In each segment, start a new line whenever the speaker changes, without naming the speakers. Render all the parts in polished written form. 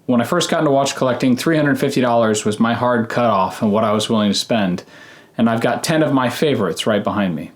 When I first got into watch collecting, $350 was my hard cutoff and what I was willing to spend. And I've got 10 of my favorites right behind me.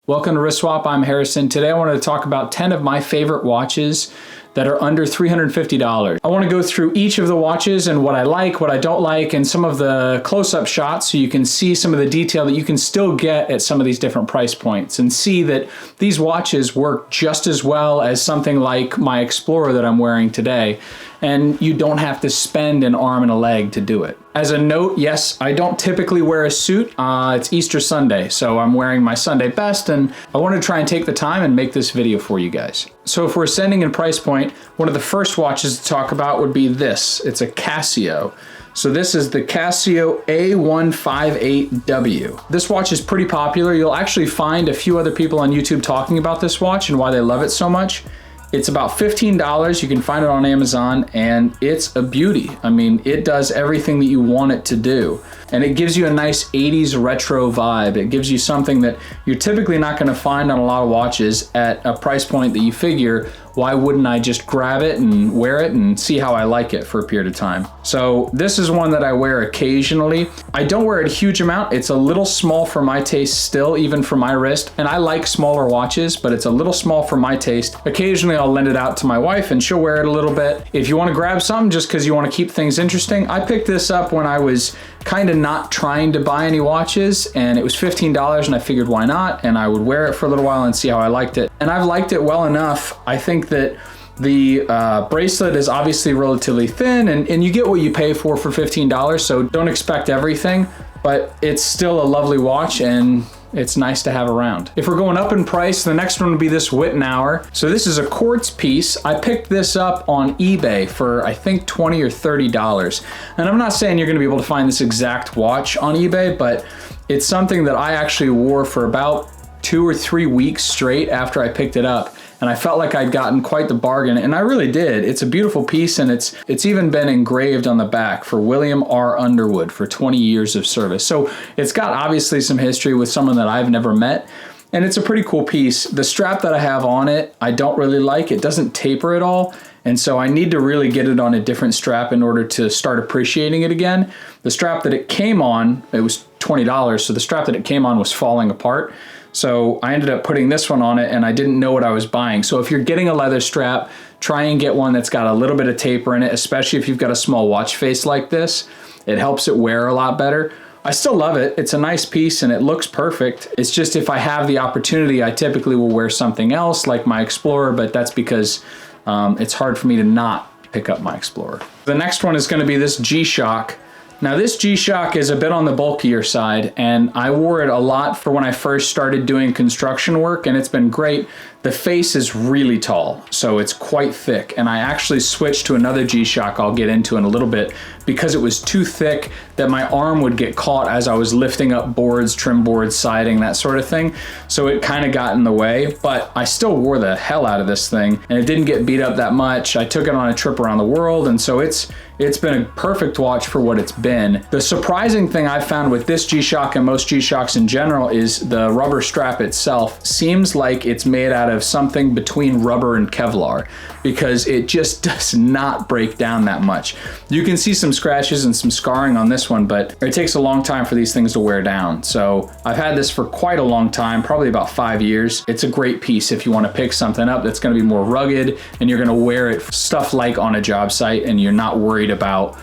Welcome to Wrist Swap, I'm Harrison. Today I wanted to talk about 10 of my favorite watches that are under $350. I want to go through each of the watches and what I like, what I don't like, and some of the close-up shots so you can see some of the detail that you can still get at some of these different price points and see that these watches work just as well as something like my Explorer that I'm wearing today, and you don't have to spend an arm and a leg to do it. As a note, yes, I don't typically wear a suit. It's Easter Sunday, so I'm wearing my Sunday best, and I want to try and take the time and make this video for you guys. So if we're ascending in price point, one of the first watches to talk about would be this. It's a Casio. So this is the Casio A158W. This watch is pretty popular. You'll actually find a few other people on YouTube talking about this watch and why they love it so much. It's about $15. You can find it on Amazon, and it's a beauty. I mean, it does everything that you want it to do. And it gives you a nice 80s retro vibe. It gives you something that you're typically not gonna find on a lot of watches at a price point that you figure, why wouldn't I just grab it and wear it and see how I like it for a period of time? So this is one that I wear occasionally. I don't wear it a huge amount. It's a little small for my taste still, even for my wrist. And I like smaller watches, but it's a little small for my taste. Occasionally I'll lend it out to my wife and she'll wear it a little bit. If you wanna grab something just because you wanna keep things interesting, I picked this up when I was kind of not trying to buy any watches, and it was $15 and I figured why not, and I would wear it for a little while and see how I liked it. And I've liked it well enough. I think that the bracelet is obviously relatively thin, and you get what you pay for $15, so don't expect everything, but it's still a lovely watch and it's nice to have around. If we're going up in price, the next one would be this Wittnauer. So this is a quartz piece. I picked this up on eBay for I think $20 or $30. And I'm not saying you're gonna be able to find this exact watch on eBay, but it's something that I actually wore for about 2 or 3 weeks straight after I picked it up. And I felt like I'd gotten quite the bargain, and I really did. It's a beautiful piece, and it's even been engraved on the back for William R. Underwood for 20 years of service. So it's got obviously some history with someone that I've never met, and it's a pretty cool piece. The strap that I have on it, I don't really like. It doesn't taper at all, and so I need to really get it on a different strap in order to start appreciating it again. The strap that it came on, it was $20, so the strap that it came on was falling apart. So I ended up putting this one on it, and I didn't know what I was buying. So if you're getting a leather strap, try and get one that's got a little bit of taper in it, especially if you've got a small watch face like this. It helps it wear a lot better. I still love it. It's a nice piece and it looks perfect. It's just if I have the opportunity, I typically will wear something else like my Explorer, but that's because it's hard for me to not pick up my Explorer. The next one is going to be this G-Shock. Now this G-Shock is a bit on the bulkier side, and I wore it a lot for when I first started doing construction work, and it's been great. The face is really tall, so it's quite thick, and I actually switched to another G-Shock I'll get into in a little bit because it was too thick that my arm would get caught as I was lifting up boards, trim boards, siding, that sort of thing. So it kind of got in the way, but I still wore the hell out of this thing, and it didn't get beat up that much. I took it on a trip around the world, and so it's been a perfect watch for what it's been. The surprising thing I found with this G-Shock and most G-Shocks in general is the rubber strap itself seems like it's made out of something between rubber and Kevlar, because it just does not break down that much. You can see some scratches and some scarring on this one, but it takes a long time for these things to wear down. So I've had this for quite a long time, probably about 5 years. It's a great piece if you want to pick something up that's going to be more rugged and you're going to wear it stuff like on a job site and you're not worried about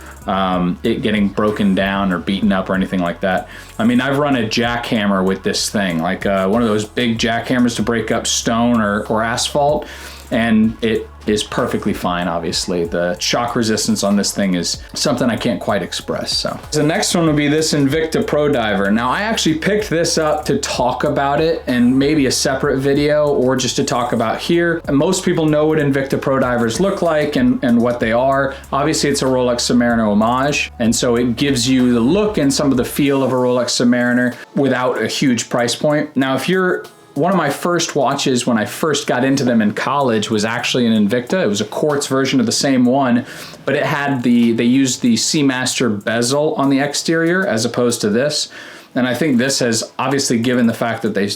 it getting broken down or beaten up or anything like that. I mean, I've run a jackhammer with this thing, like one of those big jackhammers to break up stone or asphalt, and it is perfectly fine, obviously. The shock resistance on this thing is something I can't quite express. So the next one would be this Invicta Pro Diver. Now I actually picked this up to talk about it and maybe a separate video or just to talk about here. And most people know what Invicta Pro Divers look like and what they are. Obviously it's a Rolex Submariner Homage, and so it gives you the look and some of the feel of a Rolex Submariner without a huge price point. Now if you're one of my first watches when I first got into them in college was actually an Invicta. It was a quartz version of the same one, but it had they used the Seamaster bezel on the exterior as opposed to this. And I think this has obviously, given the fact that they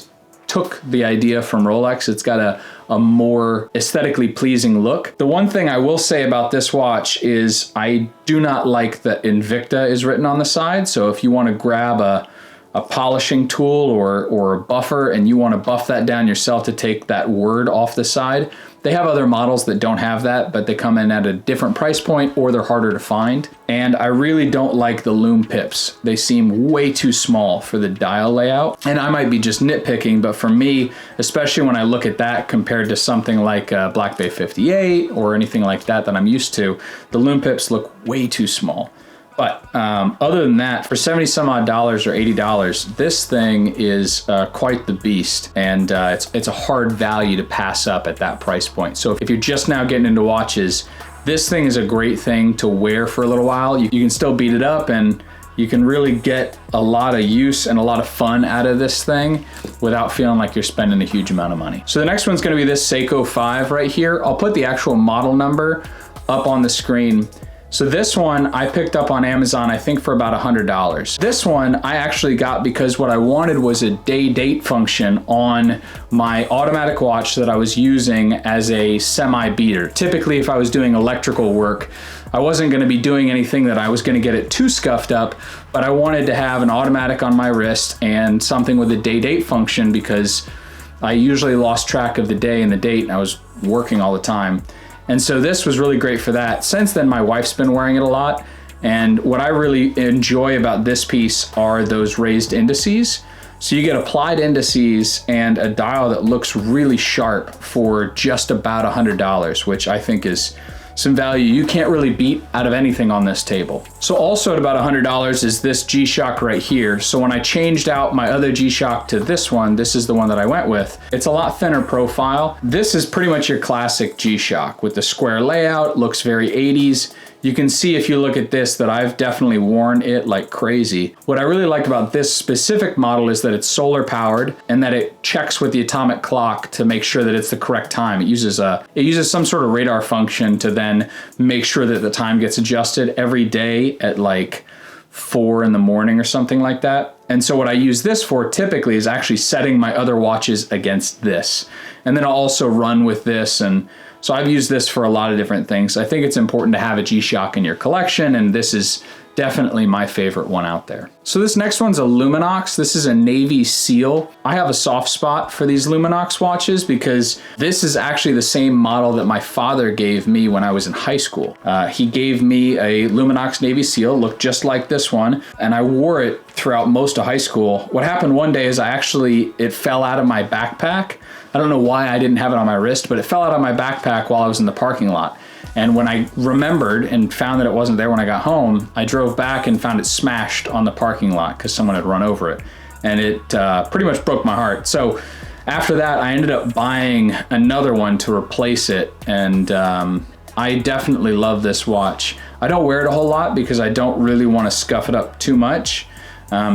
took the idea from Rolex. It's got a more aesthetically pleasing look. The one thing I will say about this watch is I do not like that Invicta is written on the side. So if you want to grab a polishing tool or a buffer and you want to buff that down yourself to take that word off the side, they have other models that don't have that, but they come in at a different price point or they're harder to find. And I really don't like the lume pips. They seem way too small for the dial layout. And I might be just nitpicking, but for me, especially when I look at that compared to something like a Black Bay 58 or anything like that I'm used to, the lume pips look way too small. But other than that, for 70 some odd dollars or $80, this thing is quite the beast, and it's a hard value to pass up at that price point. So if you're just now getting into watches, this thing is a great thing to wear for a little while. You can still beat it up, and you can really get a lot of use and a lot of fun out of this thing without feeling like you're spending a huge amount of money. So the next one's gonna be this Seiko 5 right here. I'll put the actual model number up on the screen. So this one I picked up on Amazon, I think for about $100. This one I actually got because what I wanted was a day date function on my automatic watch that I was using as a semi beater. Typically, if I was doing electrical work, I wasn't gonna be doing anything that I was gonna get it too scuffed up, but I wanted to have an automatic on my wrist and something with a day date function because I usually lost track of the day and the date and I was working all the time. And so this was really great for that. Since then, my wife's been wearing it a lot. And what I really enjoy about this piece are those raised indices. So you get applied indices and a dial that looks really sharp for just about $100, which I think is some value you can't really beat out of anything on this table. So also at about $100 is this G-Shock right here. So when I changed out my other G-Shock to this one, this is the one that I went with. It's a lot thinner profile. This is pretty much your classic G-Shock with the square layout, looks very 80s. You can see if you look at this that I've definitely worn it like crazy. What I really like about this specific model is that it's solar powered and that it checks with the atomic clock to make sure that it's the correct time. It uses some sort of radar function to then make sure that the time gets adjusted every day at like 4 in the morning or something like that. And so what I use this for typically is actually setting my other watches against this. And then I'll also run with this, and so I've used this for a lot of different things. I think it's important to have a G-Shock in your collection, and this is definitely my favorite one out there. So this next one's a Luminox. This is a navy seal. I have a soft spot for these Luminox watches because this is actually the same model that my father gave me when I was in high school. He gave me a Luminox navy seal, looked just like this one, and I wore it throughout most of high school. What happened one day is it fell out of my backpack. I don't know why I didn't have it on my wrist, but it fell out of my backpack while I was in the parking lot. And when I remembered and found that it wasn't there when I got home, I drove back and found it smashed on the parking lot because someone had run over it. And it pretty much broke my heart. So after that, I ended up buying another one to replace it. And I definitely love this watch. I don't wear it a whole lot because I don't really want to scuff it up too much.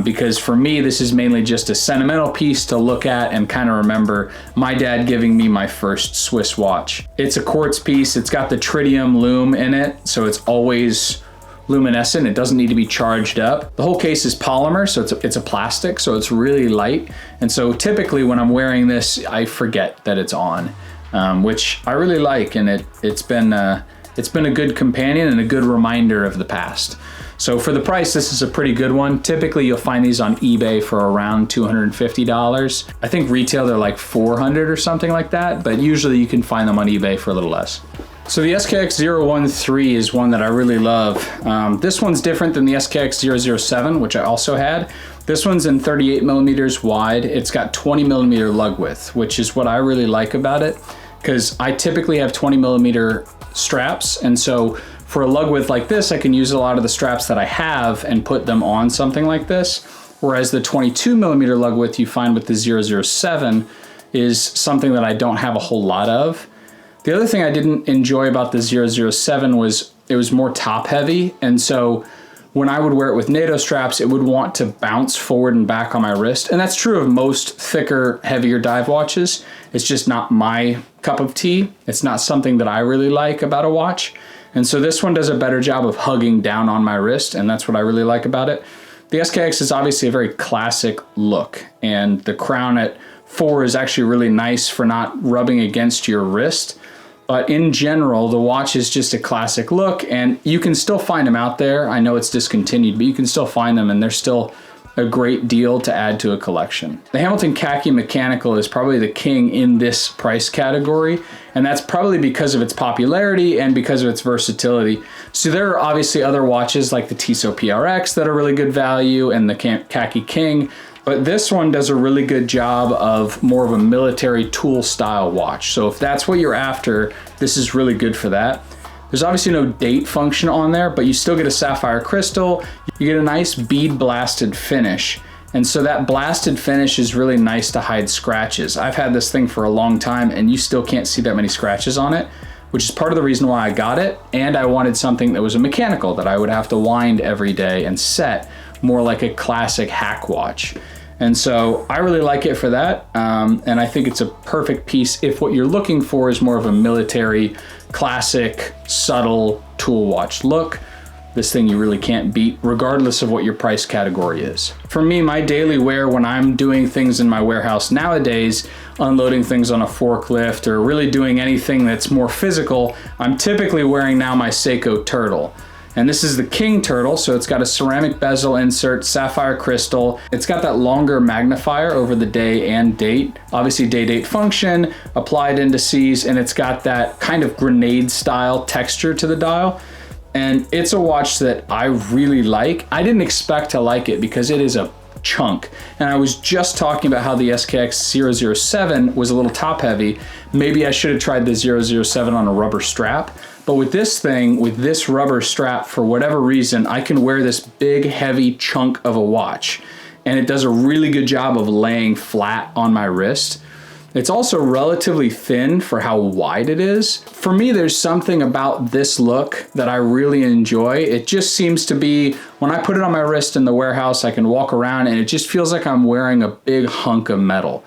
Because for me, this is mainly just a sentimental piece to look at and kind of remember my dad giving me my first Swiss watch. It's a quartz piece. It's got the tritium lume in it, so it's always luminescent. It doesn't need to be charged up. The whole case is polymer, so it's a plastic, so it's really light. And so typically when I'm wearing this, I forget that it's on, which I really like, and it's been a good companion and a good reminder of the past. So for the price, this is a pretty good one. Typically, you'll find these on eBay for around $250. I think retail, they're like $400 or something like that, but usually you can find them on eBay for a little less. So the SKX013 is one that I really love. This one's different than the SKX007, which I also had. This one's in 38 millimeters wide. It's got 20 millimeter lug width, which is what I really like about it, because I typically have 20 millimeter straps, and so for a lug width like this, I can use a lot of the straps that I have and put them on something like this. Whereas the 22 millimeter lug width you find with the 007 is something that I don't have a whole lot of. The other thing I didn't enjoy about the 007 was it was more top heavy. And so when I would wear it with NATO straps, it would want to bounce forward and back on my wrist. And that's true of most thicker, heavier dive watches. It's just not my cup of tea. It's not something that I really like about a watch. And so this one does a better job of hugging down on my wrist, and that's what I really like about it. The SKX is obviously a very classic look, and the crown at 4 is actually really nice for not rubbing against your wrist. But in general, the watch is just a classic look, and you can still find them out there. I know it's discontinued, but you can still find them, and they're still a great deal to add to a collection. The Hamilton Khaki Mechanical is probably the king in this price category, and that's probably because of its popularity and because of its versatility. So there are obviously other watches like the Tissot PRX that are really good value, and the Khaki King, but this one does a really good job of more of a military tool style watch. So if that's what you're after, this is really good for that. There's obviously no date function on there, but you still get a sapphire crystal. You get a nice bead blasted finish. And so that blasted finish is really nice to hide scratches. I've had this thing for a long time and you still can't see that many scratches on it, which is part of the reason why I got it. And I wanted something that was a mechanical that I would have to wind every day and set more like a classic hack watch. And so I really like it for that. And I think it's a perfect piece if what you're looking for is more of a military, classic, subtle tool watch look. This thing you really can't beat regardless of what your price category is. For me, my daily wear when I'm doing things in my warehouse nowadays, unloading things on a forklift or really doing anything that's more physical, I'm typically wearing now my Seiko Turtle. And this is the King Turtle, so it's got a ceramic bezel insert, sapphire crystal. It's got that longer magnifier over the day and date. Obviously day-date function, applied indices, and it's got that kind of grenade style texture to the dial. And it's a watch that I really like. I didn't expect to like it because it is a chunk. And I was just talking about how the SKX007 was a little top heavy. Maybe I should have tried the 007 on a rubber strap. But with this thing, with this rubber strap, for whatever reason, I can wear this big, heavy chunk of a watch. And it does a really good job of laying flat on my wrist. It's also relatively thin for how wide it is. For me, there's something about this look that I really enjoy. It just seems to be, when I put it on my wrist in the warehouse, I can walk around and it just feels like I'm wearing a big hunk of metal.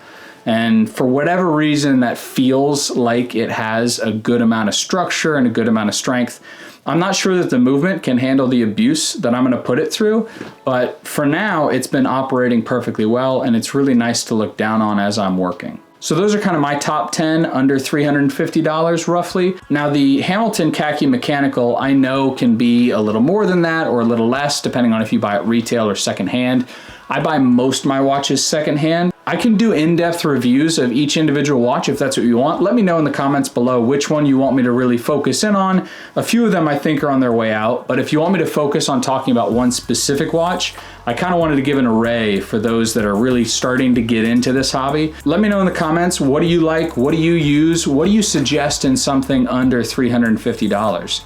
And for whatever reason, that feels like it has a good amount of structure and a good amount of strength. I'm not sure that the movement can handle the abuse that I'm gonna put it through, but for now, it's been operating perfectly well, and it's really nice to look down on as I'm working. So those are kind of my top 10 under $350 roughly. Now the Hamilton Khaki Mechanical I know can be a little more than that or a little less depending on if you buy it retail or secondhand. I buy most of my watches secondhand. I can do in-depth reviews of each individual watch if that's what you want. Let me know in the comments below which one you want me to really focus in on. A few of them I think are on their way out, but if you want me to focus on talking about one specific watch, I kind of wanted to give an array for those that are really starting to get into this hobby. Let me know in the comments, what do you like? What do you use? What do you suggest in something under $350?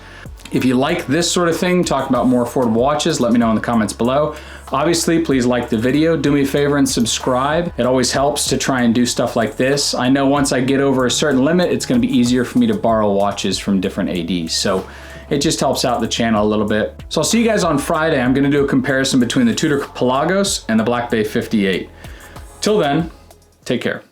If you like this sort of thing, talk about more affordable watches, let me know in the comments below. Obviously, please like the video, do me a favor and subscribe. It always helps to try and do stuff like this. I know once I get over a certain limit, it's gonna be easier for me to borrow watches from different ADs. So it just helps out the channel a little bit. So I'll see you guys on Friday. I'm gonna do a comparison between the Tudor Pelagos and the Black Bay 58. Till then, take care.